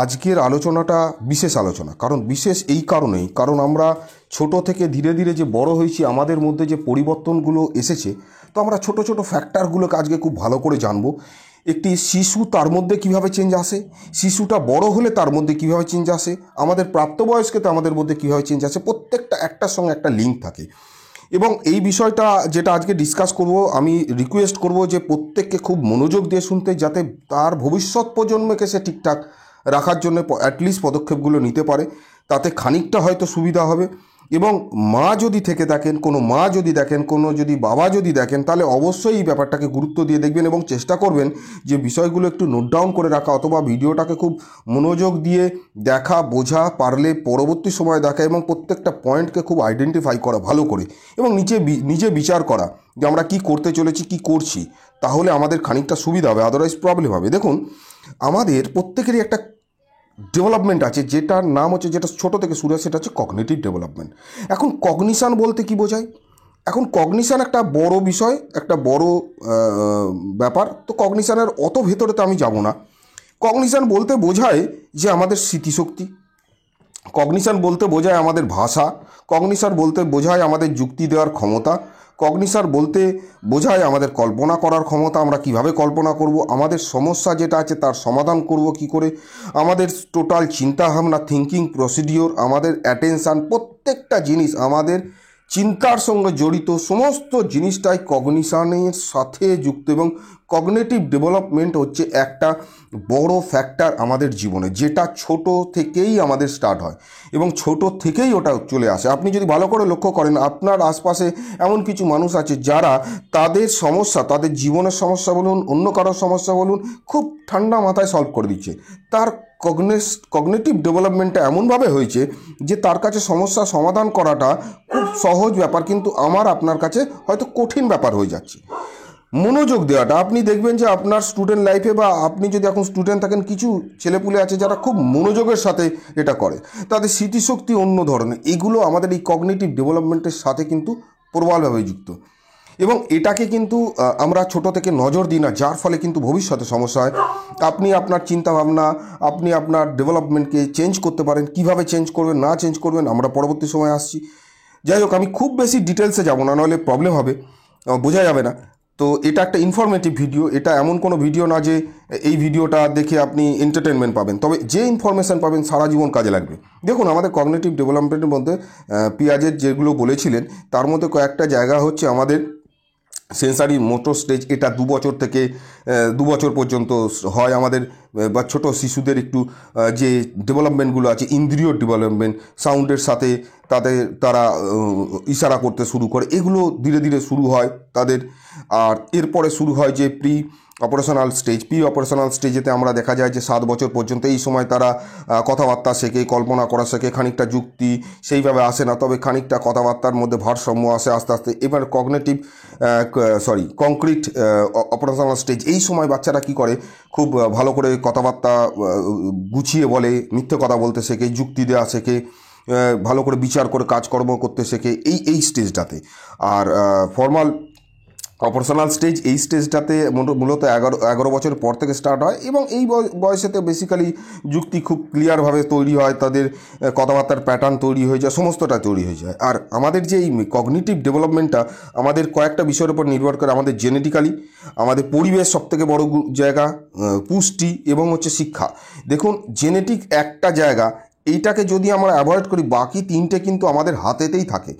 আজকের আলোচনাটা বিশেষ আলোচনা, কারণ বিশেষ এই কারণেই, কারণ আমরা ছোট থেকে ধীরে ধীরে যে বড় হয়েছি, আমাদের মধ্যে যে পরিবর্তনগুলো এসেছে, তো আমরা ছোট ছোট ফ্যাক্টরগুলোকে আজকে খুব ভালো করে জানবো। একটি শিশু, তার মধ্যে কিভাবে চেঞ্জ আসে, শিশুটা বড় হলে তার মধ্যে কিভাবে চেঞ্জ আসে, আমাদের প্রাপ্তবয়স্কতে আমাদের মধ্যে কীভাবে চেঞ্জ আসে, প্রত্যেকটা একটার সঙ্গে একটা লিঙ্ক থাকে। এবং এই বিষয়টা যেটা আজকে ডিসকাস করব, আমি রিকোয়েস্ট করব যে প্রত্যেককে খুব মনোযোগ দিয়ে শুনতে, যাতে তার ভবিষ্যৎ প্রজন্মকে সে ঠিকঠাক রাখার জন্য অ্যাটলিস্ট পদক্ষেপগুলো নিতে পারে। তাতে খানিকটা হয়তো সুবিধা হবে। এবং মা যদি থেকে থাকেন, কোনো মা যদি দেখেন, কোনো যদি বাবা যদি দেখেন, তাহলে অবশ্যই এই ব্যাপারটাকে গুরুত্ব দিয়ে দেখবেন এবং চেষ্টা করবেন যে বিষয়গুলো একটু নোট ডাউন করে রাখা, অথবা ভিডিওটাকে খুব মনোযোগ দিয়ে দেখা, বোঝা, পারলে পরবর্তী সময় দেখা, এবং প্রত্যেকটা পয়েন্টকে খুব আইডেন্টিফাই করা ভালো করে, এবং নিজে বিচার করা যে আমরা কি করতে চলেছি, কি করছি। তাহলে আমাদের খানিকটা সুবিধা হবে, আদারওয়াইজ প্রবলেম হবে। দেখুন, আমাদের প্রত্যেকেরই একটা ডেভেলপমেন্ট আছে, যেটার নাম হচ্ছে, যেটা ছোটো থেকে শুরু হয়, সেটা হচ্ছে কগনিটিভ ডেভেলপমেন্ট। এখন কগনিশান বলতে কি বোঝায়? এখন কগনিশান একটা বড় বিষয়, একটা বড় ব্যাপার। তো কগনিশানের অত ভেতরে তো আমি যাব না। কগনিশান বলতে বোঝায় যে আমাদের স্মৃতিশক্তি, কগনিশান বলতে বোঝায় আমাদের ভাষা, কগনিশান বলতে বোঝায় আমাদের যুক্তি দেওয়ার ক্ষমতা, কগনিশান বলতে বোঝায় আমাদের কল্পনা করার ক্ষমতা, আমরা কিভাবে কল্পনা করব, আমাদের সমস্যা যেটা আছে তার সমাধান করব কি করে, আমাদের টোটাল চিন্তাভাবনা, থিঙ্কিং প্রসিডিওর, আমাদের অ্যাটেনশান, প্রত্যেকটা জিনিস আমাদের চিন্তার সঙ্গে জড়িত সমস্ত জিনিসটাই কগনিশনের সাথে যুক্ত। এবং কগনিটিভ ডেভেলপমেন্ট হচ্ছে একটা বড় ফ্যাক্টর আমাদের জীবনে, যেটা ছোট থেকেই আমাদের স্টার্ট হয় এবং ছোট থেকেই ওটা চলে আসে। আপনি যদি ভালো করে লক্ষ্য করেন, আপনার আশপাশে এমন কিছু মানুষ আছে যারা তাদের সমস্যা, তাদের জীবনের সমস্যা বলুন, অন্য কারোর সমস্যা বলুন, খুব ঠান্ডা মাথায় সলভ করে দিচ্ছে। তার কগনিটিভ ডেভেলপমেন্টটা এমনভাবে হয়েছে যে তার কাছে সমস্যা সমাধান করাটা খুব সহজ ব্যাপার, কিন্তু আমার আপনার কাছে হয়তো কঠিন ব্যাপার হয়ে যাচ্ছে। মনোযোগ দেওয়াটা, আপনি দেখবেন যে আপনার স্টুডেন্ট লাইফে, বা আপনি যদি এখন স্টুডেন্ট থাকেন, কিছু ছেলেপুলে আছে যারা খুব মনোযোগের সাথে এটা করে, তাদের স্মৃতিশক্তি অন্য ধরনের। এগুলো আমাদের এই কগনিটিভ ডেভেলপমেন্টের সাথে কিন্তু প্রবলভাবে যুক্ত। এবং এটাকে কিন্তু আমরা ছোট থেকে নজর দিই না, যার ফলে কিন্তু ভবিষ্যতে সমস্যা হয়। আপনি আপনার চিন্তাভাবনা, আপনি আপনার ডেভেলপমেন্টকে চেঞ্জ করতে পারেন। কিভাবে চেঞ্জ করবেন, না চেঞ্জ করবেন, আমরা পরবর্তী সময় আসছি। যাই হোক, আমি খুব বেশি ডিটেলসে যাব না, নাহলে প্রবলেম হবে, বোঝা যাবে না। তো এটা একটা ইনফরমেটিভ ভিডিও, এটা এমন কোনো ভিডিও না যে এই ভিডিওটা দেখে আপনি এন্টারটেনমেন্ট পাবেন, তবে যে ইনফরমেশান পাবেন সারা জীবন কাজে লাগবে। দেখুন, আমাদের কগনিটিভ ডেভেলপমেন্টের মধ্যে পিয়াজের যেগুলো বলেছিলেন, তার মধ্যে কয়েকটা জায়গা হচ্ছে আমাদের সেন্সারি মোটর স্টেজ। এটা 2 বছর থেকে 2 বছর পর্যন্ত হয় আমাদের, বা ছোটো শিশুদের একটু যে ডেভেলপমেন্টগুলো আছে, ইন্দ্রিয় ডেভেলপমেন্ট, সাউন্ডের সাথে তারা ইশারা করতে শুরু করে, এগুলো ধীরে ধীরে শুরু হয় তাদের। আর এরপরে শুরু হয় যে pre operational stage. Pre operational স্টেজেতে আমরা দেখা যায় যে 7 বছর পর্যন্ত এই সময় তারা কথাবার্তা শেখে, কল্পনা করা শেখে, খানিকটা যুক্তি সেইভাবে আসে না, তবে খানিকটা কথাবার্তার মধ্যে ভারসাম্য আসে আস্তে আস্তে। এবার কংক্রিট অপারেশনাল স্টেজ, এই সময় বাচ্চারা কি করে, খুব ভালো করে কথাবার্তা গুছিয়ে বলে, মিথ্যে কথা বলতে শেখে, যুক্তি দেওয়া শেখে, ভালো করে বিচার করে কাজকর্ম করতে শেখে এই স্টেজটাতে। আর ফর্মাল অপারেশনাল স্টেজ, এই স্টেজটাতে মূলত 11 বছর পর থেকে স্টার্ট হয়, এবং এই বয়সেতে বেসিক্যালি যুক্তি খুব ক্লিয়ারভাবে তৈরি হয়, তাদের কথাবার্তার প্যাটার্ন তৈরি হয়ে যায়, সমস্তটা তৈরি হয়ে যায়। আর আমাদের যে এই কগনিটিভ ডেভেলপমেন্টটা আমাদের কয়েকটা বিষয়ের উপর নির্ভর করে। আমাদের জেনেটিক্যালি, আমাদের পরিবেশ সবথেকে বড় জায়গা, পুষ্টি, এবং হচ্ছে শিক্ষা। দেখুন, জেনেটিক একটা জায়গা, এইটাকে যদি আমরা অ্যাভয়েড করি, বাকি 3টে কিন্তু আমাদের হাতেতেই থাকে।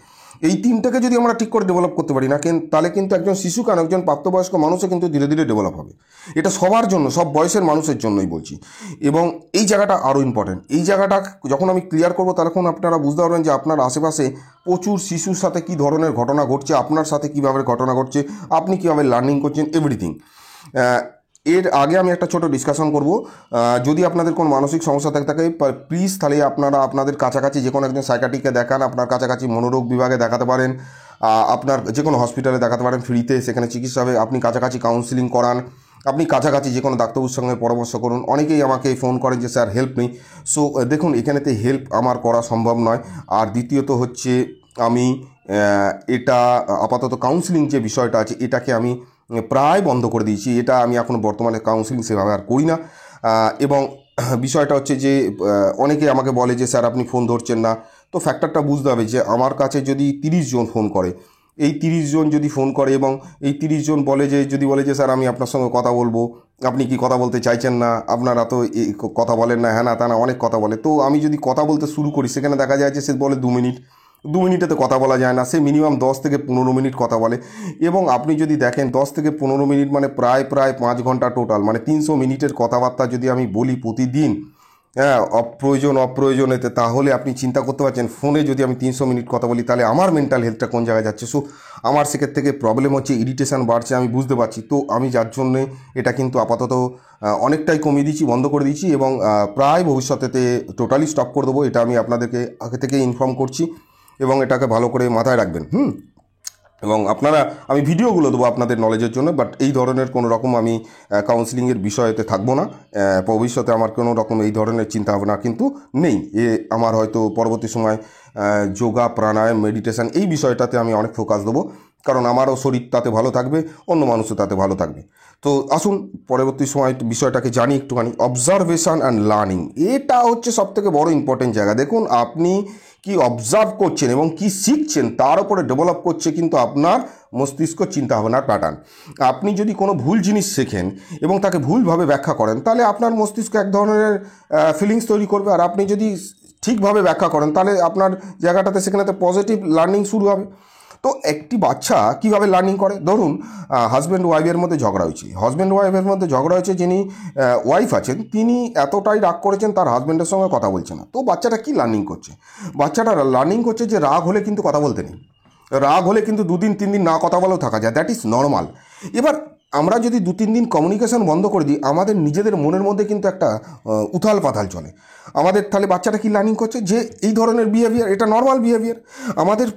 এই 3টাকে যদি আমরা ঠিক করে ডেভেলপ করতে পারি না, তাহলে কিন্তু একজন শিশু কেন, একজন প্রাপ্তবয়স্ক মানুষও কিন্তু ধীরে ধীরে ডেভেলপ হবে। এটা সবার জন্য, সব বয়সের মানুষের জন্যই বলছি। এবং এই জায়গাটা আরও ইম্পর্টেন্ট। এই জায়গাটা যখন আমি ক্লিয়ার করবো, তখন আপনারা বুঝতে পারবেন যে আপনার আশেপাশে প্রচুর শিশুর সাথে কী ধরনের ঘটনা ঘটছে, আপনার সাথে কীভাবে ঘটনা ঘটছে, আপনি কীভাবে লার্নিং করছেন, এভরিথিং। এর আগে আমি একটা ছোট ডিসকাশন করব। যদি আপনাদের কোনো মানসিক সমস্যা থাকে প্লিজ, তাহলে আপনারা আপনাদের কাছাকাছি যে কোনো একজন সাইকিয়াট্রিস্টকে দেখান। আপনার কাছাকাছি মনোরোগ বিভাগে দেখাতে পারেন, আপনার যে কোনো হসপিটালে দেখাতে পারেন ফ্রিতে, সেখানে চিকিৎসা হবে। আপনি কাছাকাছি কাউন্সিলিং করান, আপনি কাছাকাছি যে কোনো ডাক্তারবাবুর সঙ্গে পরামর্শ করুন। অনেকেই আমাকে ফোন করেন যে স্যার হেল্প নেই। সো দেখুন, এখানেতে হেল্প আমার করা সম্ভব নয়। আর দ্বিতীয়ত হচ্ছে, আমি এটা আপাতত কাউন্সিলিং যে বিষয়টা আছে, এটাকে আমি প্রায় বন্ধ করে দিয়েছি। এটা আমি এখন বর্তমানে কাউন্সিলিং সেভাবে আর করি না। এবং বিষয়টা হচ্ছে যে অনেকে আমাকে বলে যে স্যার আপনি ফোন ধরছেন না। তো ফ্যাক্টরটা বুঝতে হবে যে আমার কাছে যদি 30 জন ফোন করে, এই 30 জন যদি ফোন করে এবং এই 30 জন বলে যে যদি বলে যে স্যার আমি আপনার সঙ্গে কথা বলবো, আপনি কি কথা বলতে চাইছেন না, আপনারা তো কথা বলেন না, হ্যাঁ না তা না অনেক কথা বলে, তো আমি যদি কথা বলতে শুরু করি সেখানে দেখা যায় যে সে বলে 2 মিনিট, 2 মিনিটে তো কথা বলা যায় না, সে মিনিমাম 10 থেকে 15 মিনিট কথা বলে। এবং আপনি যদি দেখেন 10 থেকে 15 মিনিট মানে প্রায় 5 ঘন্টা টোটাল, মানে 300 মিনিটের কথাবার্তা যদি আমি বলি প্রতিদিন, হ্যাঁ অপ্রয়োজনেতে, তাহলে আপনি চিন্তা করতে পারছেন ফোনে যদি আমি 300 মিনিট কথা বলি তাহলে আমার মেন্টাল হেলথটা কোন জায়গায় যাচ্ছে। সো আমার সেক্ষেত্রে থেকে প্রবলেম হচ্ছে, ইরিটেশন বাড়ছে, আমি বুঝতে পারছি। তো আমি যার জন্যে এটা কিন্তু আপাতত অনেকটাই কমিয়ে দিচ্ছি, বন্ধ করে দিচ্ছি এবং প্রায় ভবিষ্যতেতে টোটালি স্টপ করে দেবো। এটা আমি আপনাদেরকে আগে থেকে ইনফর্ম করছি এবং এটাকে ভালো করে মাথায় রাখবেন। এবং আপনারা, আমি ভিডিওগুলো দেবো আপনাদের নলেজের জন্য, বাট এই ধরনের কোনো রকম আমি কাউন্সিলিংয়ের বিষয়েতে থাকবো না। ভবিষ্যতে আমার কোনো রকম এই ধরনের চিন্তাভাবনা কিন্তু নেই। আমার হয়তো পরবর্তী সময় যোগা, প্রাণায়াম, মেডিটেশান এই বিষয়টাতে আমি অনেক ফোকাস দেবো, কারণ আমারও শরীর তাতে ভালো থাকবে, অন্য মানুষও তাতে ভালো থাকবে। তো আসুন পরবর্তী সময় বিষয়টাকে জানি একটুখানি। অবজারভেশন অ্যান্ড লার্নিং, এটা হচ্ছে সবথেকে বড় ইম্পর্টেন্ট জায়গা। দেখুন আপনি কি অবজার্ভ করছেন এবং কি শিখছেন তার উপরে ডেভেলপ করছে কিন্তু আপনার মস্তিষ্ক, চিন্তাভাবনার প্যাটার্ন। আপনি যদি কোনো ভুল জিনিস শেখেন এবং তাকে ভুলভাবে ব্যাখ্যা করেন তাহলে আপনার মস্তিষ্ক এক ধরনের ফিলিংস তৈরি করবে, আর আপনি যদি ঠিকভাবে ব্যাখ্যা করেন তাহলে আপনার জায়গাটাতে সেখানেতে পজিটিভ লার্নিং শুরু হবে। তো একটি বাচ্চা কীভাবে লার্নিং করে, ধরুন হাজব্যান্ড ওয়াইফের মধ্যে ঝগড়া হয়েছে, যিনি ওয়াইফ আছেন তিনি এতটাই রাগ করেছেন তার হাজব্যান্ডের সঙ্গে কথা বলছে না। তো বাচ্চাটা কি লার্নিং করছে, বাচ্চাটা লার্নিং করছে যে রাগ হলে কিন্তু কথা বলতে নেই, রাগ হলে কিন্তু 2 দিন 3 দিন না কথা বলেও থাকা যায়, দ্যাট ইজ নর্মাল। এবার আমরা যদি 2-3 দিন কমিউনিকেশন বন্ধ করে দিই, আমাদের নিজেদের মনের মধ্যে কিন্তু একটা উথাল পাথাল চলে আমাদের। তাহলে বাচ্চাটা কি লার্নিং করছে যে এই ধরনের বিহেভিয়ার, এটা নর্মাল বিহেভিয়ার। আমাদের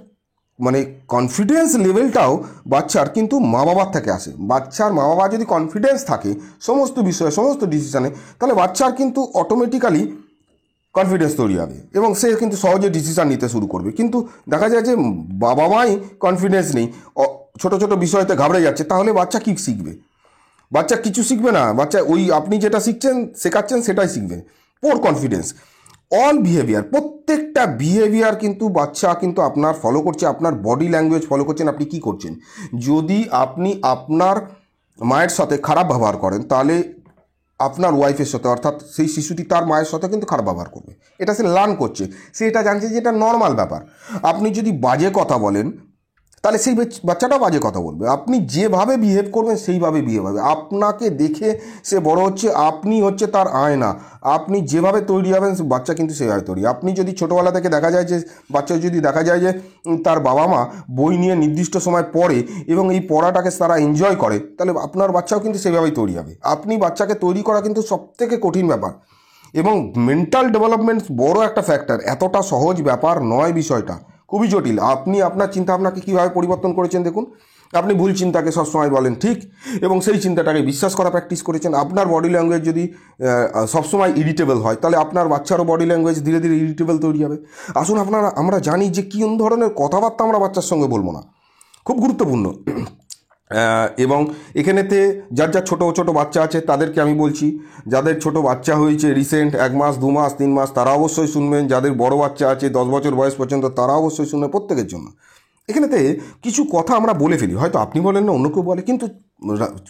মানে কনফিডেন্স লেভেলটাও বাচ্চার কিন্তু মা বাবার থেকে আসে। বাচ্চার মা বাবা যদি কনফিডেন্স থাকে সমস্ত বিষয়ে, সমস্ত ডিসিশানে, তাহলে বাচ্চার কিন্তু অটোমেটিক্যালি কনফিডেন্স তৈরি হবে এবং সে কিন্তু সহজে ডিসিশান নিতে শুরু করবে। কিন্তু দেখা যায় যে বাবা মাই কনফিডেন্স নেই, ছোটো ছোটো বিষয়তে ঘাবড়ে যাচ্ছে, তাহলে বাচ্চা কী শিখবে? বাচ্চা কিছু শিখবে না, বাচ্চা ওই আপনি যেটা শেখাচ্ছেন সেটাই শিখবে। পোর কনফিডেন্স, অল বিহেভিয়ার, প্রত্যেকটা বিহেভিয়ার কিন্তু বাচ্চা কিন্তু আপনার ফলো করছে, আপনার বডি ল্যাঙ্গুয়েজ ফলো করছেন, আপনি কি করছেন। যদি আপনি আপনার মায়ের সাথে খারাপ ব্যবহার করেন তাহলে আপনার ওয়াইফের সাথে, অর্থাৎ সেই শিশুটি তার মায়ের সাথে কিন্তু খারাপ ব্যবহার করবে। এটা সে লার্ন করছে, সে এটা জানছে যে এটা নর্মাল ব্যাপার। আপনি যদি বাজে কথা বলেন তাহলে সেই বাচ্চাটাও বাজে কথা বলবে। আপনি যেভাবে বিহেভ করবেন সেইভাবে বিহেভ হবে। আপনাকে দেখে সে বড় হচ্ছে, আপনি হচ্ছে তার আয়না। আপনি যেভাবে তৈরি হবেন বাচ্চা কিন্তু সেভাবে তৈরি। আপনি যদি ছোটোবেলা থেকে দেখা যায় যে তার বাবা মা বই নিয়ে নির্দিষ্ট সময় পড়ে এবং এই পড়াটাকে তারা এনজয় করে, তাহলে আপনার বাচ্চাও কিন্তু সেভাবেই তৈরি হবে। আপনি বাচ্চাকে তৈরি করা কিন্তু সবথেকে কঠিন ব্যাপার এবং মেন্টাল ডেভেলপমেন্ট বড় একটা ফ্যাক্টর। এতটা সহজ ব্যাপার নয়, বিষয়টা খুবই জটিল। আপনি আপনার চিন্তাভাবনাকে কীভাবে পরিবর্তন করেছেন দেখুন। আপনি ভুল চিন্তাকে সবসময় বলেন ঠিক এবং সেই চিন্তাটাকে বিশ্বাস করা প্র্যাকটিস করেছেন। আপনার বডি ল্যাঙ্গুয়েজ যদি সবসময় ইরিটেবল হয় তাহলে আপনার বাচ্চারও বডি ল্যাঙ্গুয়েজ ধীরে ধীরে ইরিটেবল তৈরি হবে। আসুন আমরা জানি যে কী ধরনের কথাবার্তা আমরা বাচ্চার সঙ্গে বলবো না, খুব গুরুত্বপূর্ণ। এবং এখানেতে যার ছোটো ছোটো বাচ্চা আছে তাদেরকে আমি বলছি, যাদের ছোটো বাচ্চা হয়েছে রিসেন্ট 1 মাস 2 মাস 3 মাস তারা অবশ্যই শুনবেন। যাদের বড় বাচ্চা আছে 10 বছর বয়স পর্যন্ত তারা অবশ্যই শুনবেন, প্রত্যেকের জন্য। এখানেতে কিছু কথা আমরা বলে ফেলি, হয়তো আপনি বলেন না অন্য কেউ বলে, কিন্তু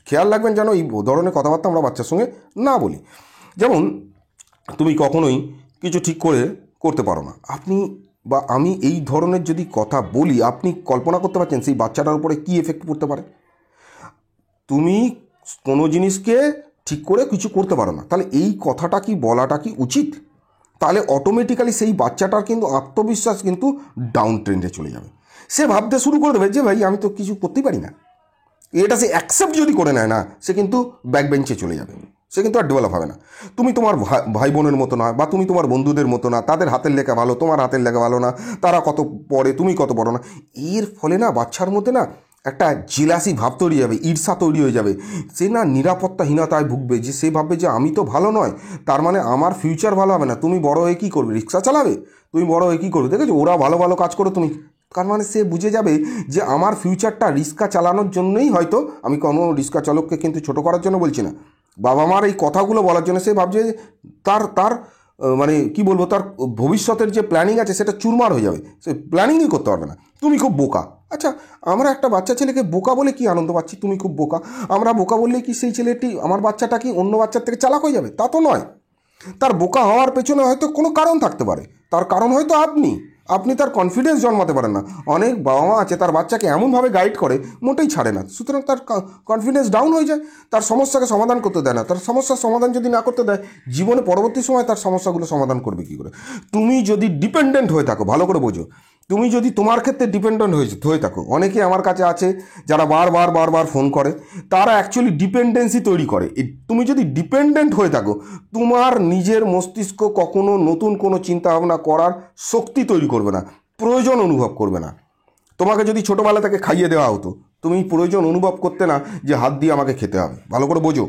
খেয়াল রাখবেন যেন এই ধরনের কথাবার্তা আমরা বাচ্চার সঙ্গে না বলি। যেমন তুমি কখনোই কিছু ঠিক করতে পারো না, আপনি বা আমি এই ধরনের যদি কথা বলি, আপনি কল্পনা করতে পারছেন সেই বাচ্চাটার উপরে কী এফেক্ট পড়তে পারে। তুমি কোনো জিনিসকে ঠিক করে কিছু করতে পারো না, তাহলে এই কথাটা কি বলাটা কি উচিত? তাহলে অটোমেটিক্যালি সেই বাচ্চাটার কিন্তু আত্মবিশ্বাস কিন্তু ডাউন ট্রেন্ডে চলে যাবে। সে ভাবতে শুরু করে দেবে যে ভাই আমি তো কিছু করতেই পারি না। এটা সে অ্যাকসেপ্ট যদি করে নেয় না, সে কিন্তু ব্যাক বেঞ্চে চলে যাবে, সে কিন্তু আর ডেভেলপ হবে না। তুমি তোমার ভাই বোনের মতো না, বা তুমি তোমার বন্ধুদের মতো না, তাদের হাতের লেখা ভালো, তোমার হাতের লেখা ভালো না, তারা কত পড়ে তুমি কত পড়ো না। এর ফলে না বাচ্চার মধ্যে না একটা জেলাসি ভাব তৈরি যাবে, ঈর্ষা তৈরি হয়ে যাবে। সে না নিরাপত্তাহীনতায় ভুগবে, যে সে ভাববে যে আমি তো ভালো নয়, তার মানে আমার ফিউচার ভালো হবে না। তুমি বড় হয়ে কী করবে? রিক্সা চালাবে? তুমি বড় হয়ে কী করবে? দেখেছো ওরা ভালো ভালো কাজ করো, তুমি, তার মানে সে বুঝে যাবে যে আমার ফিউচারটা রিক্সা চালানোর জন্যই। হয়তো আমি কোনো রিক্সা চালককে কিন্তু ছোটো করার জন্য বলছি না, বাবা মার এই কথাগুলো বলার জন্য সে ভাবছে তার তার মানে কি বলবো, তার ভবিষ্যতের যে প্ল্যানিং আছে সেটা চুরমার হয়ে যাবে, সে প্ল্যানিংই করতে পারবে না। তুমি খুব বোকা। আচ্ছা, আমরা একটা বাচ্চা ছেলেকে বোকা বলে কি আনন্দ পাচ্ছি? তুমি খুব বোকা। আমরা বোকা বললে কি সেই ছেলেটি, আমার বাচ্চাটা কি অন্য বাচ্চার থেকে চালাক হয়ে যাবে? তা তো নয়। তার বোকা হওয়ার পেছনে হয়তো কোনো কারণ থাকতে পারে। তার কারণ হয়তো আপনি তার কনফিডেন্স জন্মাতে পারেন না। অনেক বাবা মা আছে তার বাচ্চাকে এমনভাবে গাইড করে মোটেই ছাড়ে না, সুতরাং তার কনফিডেন্স ডাউন হয়ে যায়, তার সমস্যাকে সমাধান করতে দেয় না। তার সমস্যার সমাধান যদি না করতে দেয়, জীবনে পরবর্তী সময় তার সমস্যাগুলো সমাধান করবে কী করে? তুমি যদি ডিপেন্ডেন্ট হয়ে থাকো, ভালো করে বোঝো, তুমি যদি তোমার ক্ষেত্রে ডিপেন্ডেন্ট হয়ে থাকো, অনেকে আমার কাছে আছে যারা বারবার ফোন করে, তারা অ্যাকচুয়ালি ডিপেন্ডেন্সি তৈরি করে। তুমি যদি ডিপেন্ডেন্ট হয়ে থাকো, তোমার নিজের মস্তিষ্ক কখনো নতুন কোনো চিন্তাভাবনা করার শক্তি তৈরি করবে না, প্রয়োজন অনুভব করবে না। তোমাকে যদি ছোটোবেলা থেকে খাইয়ে দেওয়া হতো, তুমি প্রয়োজন অনুভব করতে না যে হাত দিয়ে আমাকে খেতে হবে। ভালো করে বোঝো,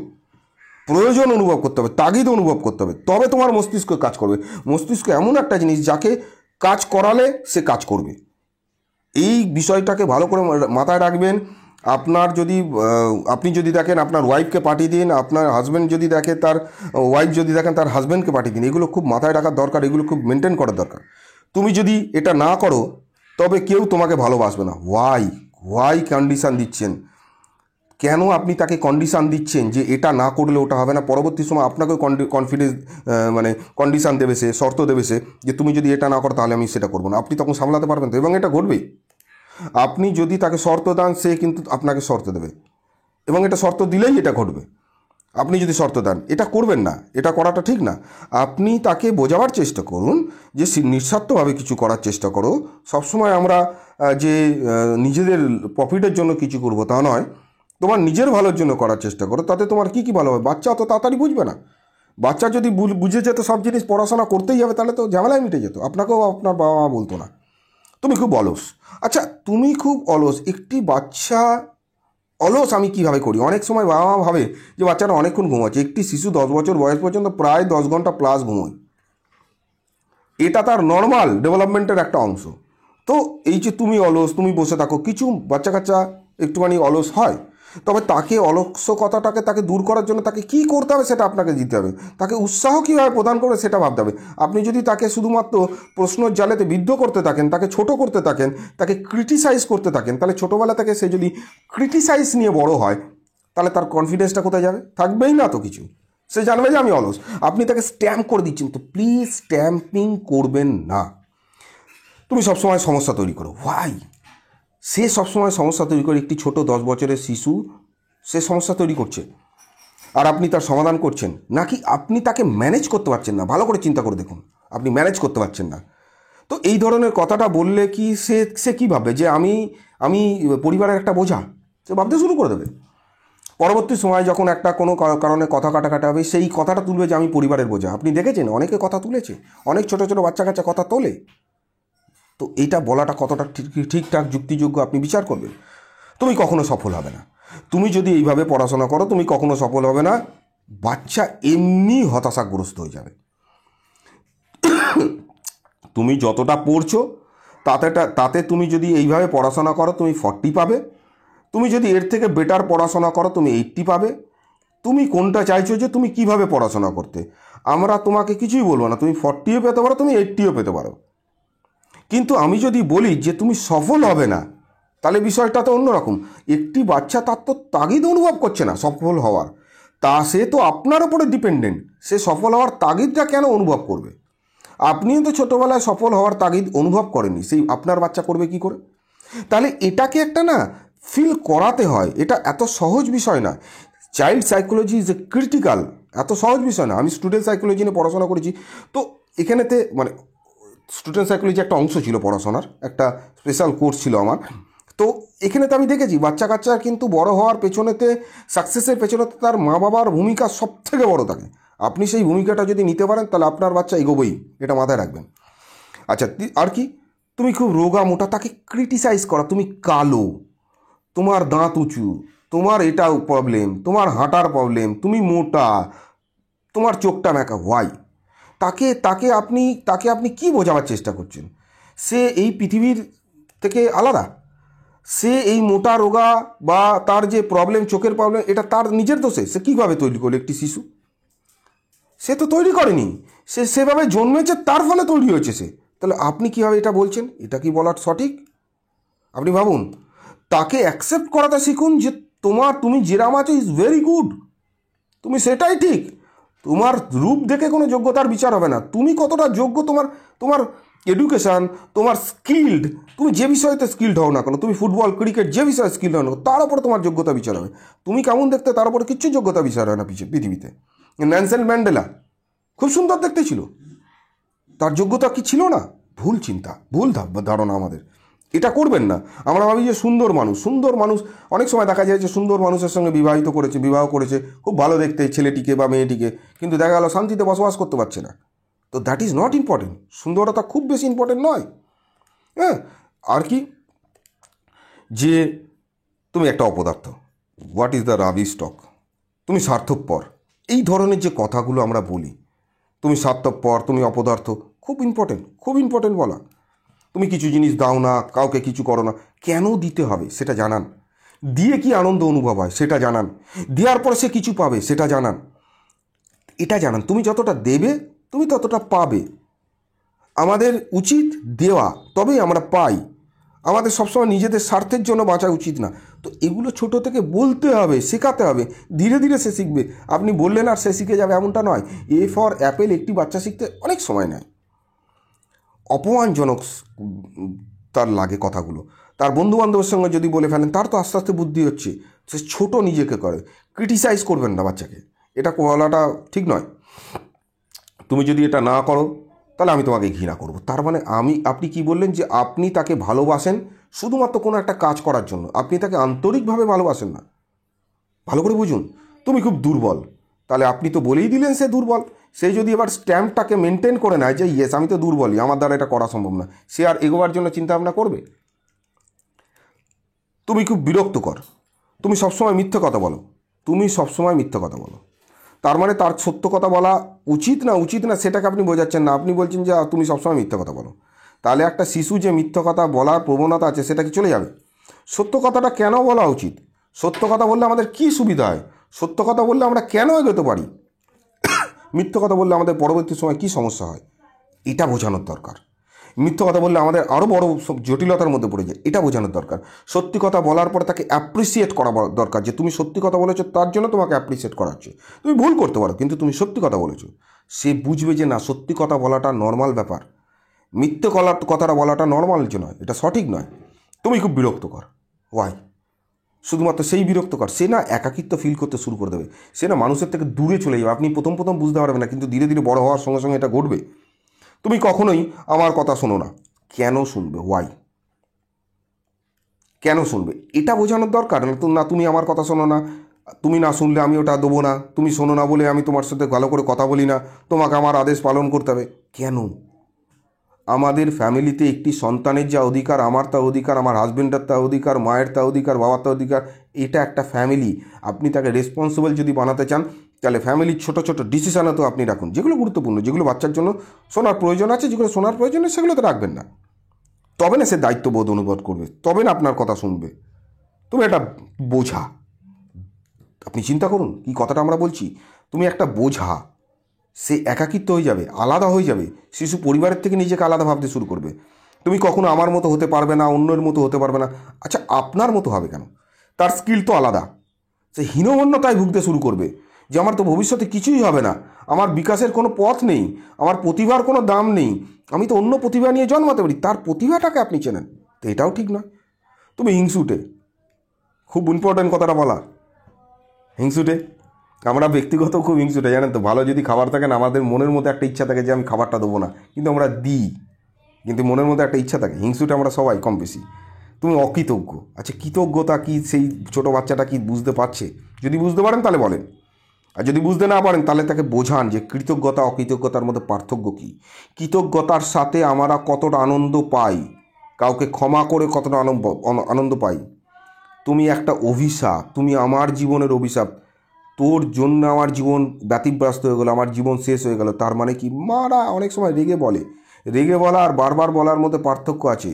প্রয়োজন অনুভব করতে হবে, তাগিদ অনুভব করতে হবে, তবে তোমার মস্তিষ্ক কাজ করবে। মস্তিষ্ক এমন একটা জিনিস যাকে কাজ করালে সে কাজ করবে। এই বিষয়টাকে ভালো করে মাথায় রাখবেন। আপনি যদি দেখেন আপনার ওয়াইফকে পাঠিয়ে দিন, আপনার হাজব্যান্ড যদি দেখে তার ওয়াইফ যদি দেখেন তার হাজব্যান্ডকে পাঠিয়ে দিন। এগুলো খুব মাথায় রাখার দরকার, এগুলো খুব মেনটেন করার দরকার। তুমি যদি এটা না করো তবে কেউ তোমাকে ভালোবাসবে না। ওয়াই কন্ডিশান দিচ্ছেন? কেন আপনি তাকে কন্ডিশান দিচ্ছেন যে এটা না করলে ওটা হবে না? পরবর্তী সময় আপনাকেও কনফিডেন্স মানে কন্ডিশান দেবে সে, শর্ত দেবে সে, যে তুমি যদি এটা না করো তাহলে আমি সেটা করবো না। আপনি তখন সামলাতে পারবেন তো? এবং এটা ঘটবেই। আপনি যদি তাকে শর্ত দেন, সে কিন্তু আপনাকে শর্ত দেবে, এবং এটা শর্ত দিলেই এটা ঘটবে। আপনি যদি শর্ত দেন, এটা করবেন না, এটা করাটা ঠিক না। আপনি তাকে বোঝাবার চেষ্টা করুন যে নিঃস্বার্থভাবে কিছু করার চেষ্টা করো। সবসময় আমরা যে নিজেদের প্রফিটের জন্য কিছু করবো তা নয়, তোমার নিজের ভালোর জন্য করার চেষ্টা করো। তাতে তোমার কী ভালো হবে? বাচ্চা অত তাড়াতাড়ি বুঝবে না। বাচ্চা যদি বুঝে যেত সব জিনিস পড়াশোনা করতেই হবে, তাহলে তো ঝামেলায় মিটে যেত, আপনাকেও আপনার বাবা মা বলতো না তুমি খুব অলস। আচ্ছা, তুমি খুব অলস, একটি বাচ্চা অলস আমি কীভাবে করি? অনেক সময় বাবা মা ভাবে যে বাচ্চারা অনেকক্ষণ ঘুমাচ্ছে। একটি শিশু 10 বছর বয়স পর্যন্ত প্রায় 10 ঘন্টা প্লাস ঘুমোয়। এটা তার নর্মাল ডেভেলপমেন্টের একটা অংশ। তো এই যে তুমি অলস, তুমি বসে থাকো, কিছু বাচ্চা কাচ্চা একটুখানি অলস হয়, তবে তাকে অলস্যকতাটাকে তাকে দূর করার জন্য তাকে কী করতে হবে সেটা আপনাকে দিতে হবে। তাকে উৎসাহ কীভাবে প্রদান করবে সেটা ভাবতে হবে। আপনি যদি তাকে শুধুমাত্র প্রশ্নের জালেতে বিদ্ধ করতে থাকেন, তাকে ছোট করতে থাকেন, তাকে ক্রিটিসাইজ করতে থাকেন, তাহলে ছোটোবেলা থেকে সে যদি ক্রিটিসাইজ নিয়ে বড় হয়, তাহলে তার কনফিডেন্সটা কোথায় যাবে? থাকবেই না তো কিছু। সে জানবে যে আমি অলস। আপনি তাকে স্ট্যাম্প করে দিচ্ছেন, তো প্লিজ স্ট্যাম্পিং করবেন না। তুমি সবসময় সমস্যা তৈরি করো। সে সবসময় সমস্যা তৈরি করে। একটি ছোট 10 বছরের শিশু, সে সমস্যা তৈরি করছে আর আপনি তার সমাধান করছেন, নাকি আপনি তাকে ম্যানেজ করতে পারছেন না? ভালো করে চিন্তা করে দেখুন, আপনি ম্যানেজ করতে পারছেন না। তো এই ধরনের কথাটা বললে কি সে কী ভাববে? যে আমি পরিবারের একটা বোঝা, সে ভাবতে শুরু করে দেবে। পরবর্তী সময় যখন একটা কোনো কারণে কথা কাটাকাটা হবে, সেই কথাটা তুলবে যে আমি পরিবারের বোঝা। আপনি দেখেছেন অনেকে কথা তুলেছে, অনেক ছোটো ছোটো বাচ্চা কাচ্চা কথা তোলে। তো এইটা বলাটা কতটা ঠিকঠাক যুক্তিযোগ্য আপনি বিচার করবেন। তুমি কখনো সফল হবে না। তুমি যদি এইভাবে পড়াশোনা করো, তুমি কখনো সফল হবে না। বাচ্চা এমনি হতাশাগ্রস্ত হয়ে যাবে। তুমি যতটা পড়ছো তাতে তুমি যদি এইভাবে পড়াশোনা করো, তুমি 40 পাবে। তুমি যদি এর থেকে বেটার পড়াশোনা করো, তুমি 80 পাবে। তুমি কোনটা চাইছো যে তুমি কিভাবে পড়াশোনা করতে? আমরা তোমাকে কিছুই বলবো না। তুমি 40ও পেতে পারো, তুমি 80ও পেতে পারো। কিন্তু আমি যদি বলি যে তুমি সফল হবে না, তাহলে বিষয়টা তো অন্যরকম। একটি বাচ্চা তার তো তাগিদ অনুভব করছে না সফল হওয়ার, সে তো আপনার উপরে ডিপেন্ডেন্ট। সে সফল হওয়ার তাগিদটা কেন অনুভব করবে? আপনিও তো ছোটোবেলায় সফল হওয়ার তাগিদ অনুভব করেননি, সেই আপনার বাচ্চা করবে কি করে? তাহলে এটাকে একটা না ফিল করাতে হয়। এটা এত সহজ বিষয় না। Child psychology is a critical, এত সহজ বিষয় না। আমি স্টুডেন্ট সাইকোলজি নিয়ে পড়াশোনা করেছি, তো এখানেতে মানে স্টুডেন্ট সাইকোলজি একটা অংশ ছিল পড়াশোনার, একটা স্পেশাল কোর্স ছিল আমার। তো এখানে তো আমি দেখেছি বাচ্চা কাচ্চা কিন্তু বড় হওয়ার পেছনেতে, সাকসেসের পেছনেতে তার মা বাবার ভূমিকা সবথেকে বড় থাকে। আপনি সেই ভূমিকাটা যদি নিতে পারেন, তাহলে আপনার বাচ্চা এগোবেই, এটা মাথায় রাখবেন। আচ্ছা, আর কি? তুমি খুব রোগা মোটা, তাকে ক্রিটিসাইজ করা, তুমি কালো, তোমার দাঁত উঁচু, তোমার এটাও প্রবলেম, তোমার হাঁটার প্রবলেম, তুমি মোটা, তোমার চোখটা ম্যাকা। তাকে আপনি কি বোঝাবার চেষ্টা করছেন? সে এই পৃথিবীর থেকে আলাদা? সে এই মোটা রোগা বা তার যে প্রবলেম, চোখের প্রবলেম, এটা তার নিজের দোষে? সে কীভাবে তৈরি করলো একটি শিশু? সে তো তৈরি করেনি, সে সেভাবে জন্মেছে, তার ফলে তৈরি হয়েছে সে। তাহলে আপনি কীভাবে এটা বলছেন? এটা কি বলার সঠিক? আপনি ভাবুন, তাকে অ্যাকসেপ্ট করাটা শিখুন যে তুমি যেরাম আছো ইজ ভেরি গুড, তুমি সেটাই ঠিক। তোমার রূপ দেখে কোনো যোগ্যতার বিচার হবে না, তুমি কতটা যোগ্য, তোমার তোমার এডুকেশান, তোমার স্কিল্ড, তুমি যে বিষয়তে স্কিল্ড হও না কেন, তুমি ফুটবল ক্রিকেট যে বিষয়ে স্কিল্ড হও না, তার উপরে তোমার যোগ্যতা বিচার হবে। তুমি কেমন দেখতে তার উপরে কিচ্ছু যোগ্যতা বিচার হয় না পৃথিবীতে। নেলসন ম্যান্ডেলা খুব সুন্দর দেখতে ছিল, তার যোগ্যতা কি ছিল না? ভুল চিন্তা, ভুল ধারণা আমাদের। এটা করবেন না। আমরা ভাবি যে সুন্দর মানুষ অনেক সময় দেখা যায় যে সুন্দর মানুষের সঙ্গে বিবাহ করেছে, খুব ভালো দেখতে ছেলেটিকে বা মেয়েটিকে, কিন্তু দেখা গেল শান্তিতে বসবাস করতে পারছে না। তো দ্যাট ইজ নট ইম্পর্টেন্ট। সুন্দরতা খুব বেশি ইম্পর্টেন্ট নয়। হ্যাঁ, আর কি যে তুমি একটা অপদার্থ, হোয়াট ইজ দ্য রাবিশ টক, তুমি স্বার্থপর, এই ধরনের যে কথাগুলো আমরা বলি, তুমি স্বার্থপর, তুমি অপদার্থ, খুব ইম্পর্টেন্ট বলা। তুমি কিছু জিনিস দাও না, কাউকে কিছু করো না, কেন দিতে হবে সেটা জানান। দিয়ে কি আনন্দ অনুভব হয় সেটা জানান। দেওয়ার পরে সে কিছু পাবে সেটা জানান। এটা জানান, তুমি যতটা দেবে তুমি ততটা পাবে। আমাদের উচিত দেওয়া, তবেই আমরা পাই। আমাদের সবসময় নিজেদের স্বার্থের জন্য বাঁচা উচিত না। তো এগুলো ছোট থেকে বলতে হবে, শেখাতে হবে, ধীরে ধীরে সে শিখবে। আপনি বললেন আর সে শিখে যাবে এমনটা নয়। এ ফর অ্যাপেল একটি বাচ্চা শিখতে অনেক সময় নেয়। অপমানজনক তার লাগে কথাগুলো। তার বন্ধুবান্ধবের সঙ্গে যদি বলে ফেলেন, তার তো আস্তে আস্তে বুদ্ধি হচ্ছে, সে ছোট নিজেকে করে। ক্রিটিসাইজ করবেন না বাচ্চাকে, এটা বলাটা ঠিক নয়। তুমি যদি এটা না করো তাহলে আমি তোমাকে ঘৃণা করব। তার মানে আপনি কি বললেন? যে আপনি তাকে ভালোবাসেন শুধুমাত্র কোনো একটা কাজ করার জন্য, আপনি তাকে আন্তরিকভাবে ভালোবাসেন না। ভালো করে বুঝুন, তুমি খুব দুর্বল, তাহলে আপনি তো বলেই দিলেন সে দুর্বল। সে যদি এবার স্ট্যাম্পটাকে মেনটেন করে নেয় যে ইয়েস আমি তো দুর্বলই, আমার দ্বারা এটা করা সম্ভব না, সে আর এগোবার জন্য চিন্তা ভাবনা করবে? তুমি খুব বিরক্তকর, তুমি সবসময় মিথ্যে কথা বলো, তার মানে তার সত্য কথা বলা উচিত না সেটাকে আপনি বোঝাচ্ছেন না। আপনি বলছেন যে তুমি সবসময় মিথ্যে কথা বলো। তাহলে একটা শিশু যে মিথ্যে কথা বলার প্রবণতা আছে সেটা কি চলে যাবে? সত্য কথাটা কেন বলা উচিত? সত্য কথা বললে আমাদের কি সুবিধা হয়? সত্য কথা বললে আমরা কেন এগোতে পারি? মিথ্যে কথা বললে আমাদের পরবর্তী সময় কি সমস্যা হয়, এটা বোঝানোর দরকার। মিথ্যে কথা বললে আমাদের আরও বড় জটিলতার মধ্যে পড়ে যায়, এটা বোঝানোর দরকার। সত্যি কথা বলার পরে তাকে অ্যাপ্রিসিয়েট করা দরকার, যে তুমি সত্যি কথা বলেছো, তার জন্য তোমাকে অ্যাপ্রিসিয়েট করা হচ্ছে। তুমি ভুল করতে পারো, কিন্তু তুমি সত্যি কথা বলেছো। সে বুঝবে যে না, সত্যি কথা বলাটা নর্মাল ব্যাপার, মিথ্যে কথাটা বলাটা নর্মাল যে নয়, এটা সঠিক নয়। তুমি খুব বিরক্তকর, ওয়াই? শুধুমাত্র সেই বিরক্তকর, সে না একাকিত্ব ফিল করতে শুরু করে দেবে, সে না মানুষের থেকে দূরে চলে যাবে। আপনি প্রথম বুঝতে পারবেন না, কিন্তু ধীরে ধীরে বড় হওয়ার সঙ্গে সঙ্গে এটা ঘটবে। তুমি কখনোই আমার কথা শোনো না, কেন শুনবে? ওয়াই? কেন শুনবে? এটা বোঝানোর দরকার না তুমি আমার কথা শোনো না, তুমি না শুনলে আমি ওটা দেবো না, তুমি শোনো না বলে আমি তোমার সাথে ভালো করে কথা বলি না, তোমাকে আমার আদেশ পালন করতে হবে। কেন? আমাদের ফ্যামিলিতে একটি সন্তানের যা অধিকার, আমার তা অধিকার, আমার হাজব্যান্ডের তা অধিকার, মায়ের তা অধিকার, বাবার তা অধিকার। এটা একটা ফ্যামিলি। আপনি তাকে রেসপন্সিবল যদি বানাতে চান, তাহলে ফ্যামিলির ছোটো ছোটো ডিসিশানও তো আপনি রাখুন, যেগুলো গুরুত্বপূর্ণ, যেগুলো বাচ্চার জন্য শোনার প্রয়োজন আছে, যেগুলো শোনার প্রয়োজন নেই সেগুলো তো রাখবেন না। তবে না সে দায়িত্ববোধ অনুভব করবে, তবে না আপনার কথা শুনবে। তুমি একটা বোঝা, আপনি চিন্তা করুন কি কথাটা আমরা বলছি। তুমি একটা বোঝা, সে একাকিত্ব হয়ে যাবে, আলাদা হয়ে যাবে। শিশু পরিবারের থেকে নিজেকে আলাদা ভাবতে শুরু করবে। তুমি কখনো আমার মতো হতে পারবে না, অন্যের মতো হতে পারবে না। আচ্ছা, আপনার মতো হবে কেন? তার স্কিল তো আলাদা। সে হীনমন্যতায় ভুগতে শুরু করবে, যে আমার তো ভবিষ্যতে কিছুই হবে না, আমার বিকাশের কোনো পথ নেই, আমার প্রতিভার কোনো দাম নেই, আমি তো অন্য প্রতিভা নিয়ে জন্মাতে পারি। তার প্রতিভাটাকে আপনি চেনেন, তো এটাও ঠিক নয়। তুমি হিংসুটে, খুব ইম্পর্টেন্ট কথাটা বলা, হিংসুটে। আমরা ব্যক্তিগত খুব হিংসুটে, জানেন তো। ভালো যদি খাবার থাকে না, আমাদের মনের মধ্যে একটা ইচ্ছা থাকে যে আমি খাবারটা দেবো না, কিন্তু আমরা দিই, কিন্তু মনের মধ্যে একটা ইচ্ছা থাকে। হিংসুটে আমরা সবাই কম বেশি। তুমি অকৃতজ্ঞ। আচ্ছা, কৃতজ্ঞতা কি সেই ছোটো বাচ্চাটা কি বুঝতে পারছে? যদি বুঝতে পারেন তাহলে বলেন, আর যদি বুঝতে না পারেন তাহলে তাকে বোঝান যে কৃতজ্ঞতা অকৃতজ্ঞতার মধ্যে পার্থক্য কী। কৃতজ্ঞতার সাথে আমরা কতটা আনন্দ পাই, কাউকে ক্ষমা করে কতটা আনন্দ পাই। তুমি একটা অভিশাপ, তুমি আমার জীবনের অভিশাপ, তোর জন্য আমার জীবন ব্যতিব্যস্ত হয়ে গেলো, আমার জীবন শেষ হয়ে গেল। তার মানে কি? মারা অনেক সময় রেগে বলে, রেগে বলা আর বারবার বলার মধ্যে পার্থক্য আছে।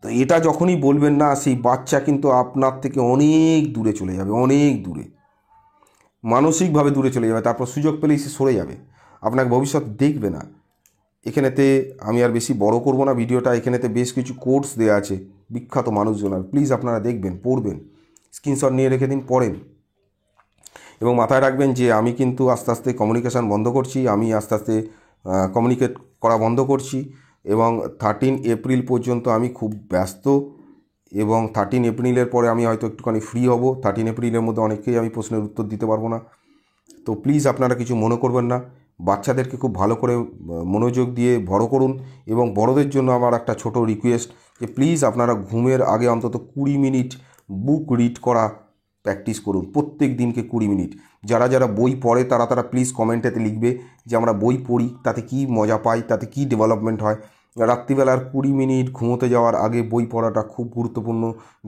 তো এটা যখনই বলবেন না, সেই বাচ্চা কিন্তু আপনার থেকে অনেক দূরে চলে যাবে, অনেক দূরে। মানসিকভাবে দূরে চলে যাবে, তারপর সুযোগ পেলেই সে সরে যাবে, আপনাকে ভবিষ্যৎ দেখবে না। এখানেতে আমি আর বেশি বড় করব না ভিডিওটা, এখানেতে বেশ কিছু কোর্স দেওয়া আছে বিখ্যাত মানুষজনের, প্লিজ আপনারা দেখবেন, পড়বেন, স্ক্রিনশট নিয়ে রেখে দিন, পড়েন। এবং মাথায় রাখবেন যে আমি কিন্তু আস্তে আস্তে কমিউনিকেশান বন্ধ করছি, আমি আস্তে আস্তে কমিউনিকেট করা বন্ধ করছি, এবং 13 এপ্রিল পর্যন্ত আমি খুব ব্যস্ত, এবং 13 এপ্রিলের পরে আমি হয়তো একটুখানি ফ্রি হব। 13 এপ্রিলের মধ্যে অনেককেই আমি প্রশ্নের উত্তর দিতে পারবো না। তো প্লিজ আপনারা কিছু মনে করবেন না, বাচ্চাদেরকে খুব ভালো করে মনোযোগ দিয়ে বড় করুন। এবং বড়দের জন্য আমার একটা ছোট রিকোয়েস্ট যে প্লিজ আপনারা ঘুমের আগে অন্তত 20 মিনিট বুক রিড করা প্র্যাকটিস করুন, প্রত্যেক দিনকে 20 মিনিট। যারা যারা বই পড়ে তারা প্লিজ কমেন্টেতে লিখবে যে আমরা বই পড়ি, তাতে কি মজা পাই, তাতে কি ডেভেলপমেন্ট হয়। রাত্রিবেলার 20 মিনিট ঘুমোতে যাওয়ার আগে বই পড়াটা খুব গুরুত্বপূর্ণ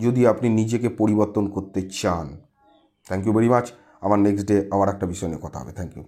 যদি আপনি নিজেকে পরিবর্তন করতে চান। Thank you very much. আবার নেক্সট ডে আবার একটা বিষয় নিয়ে কথা হবে। Thank you.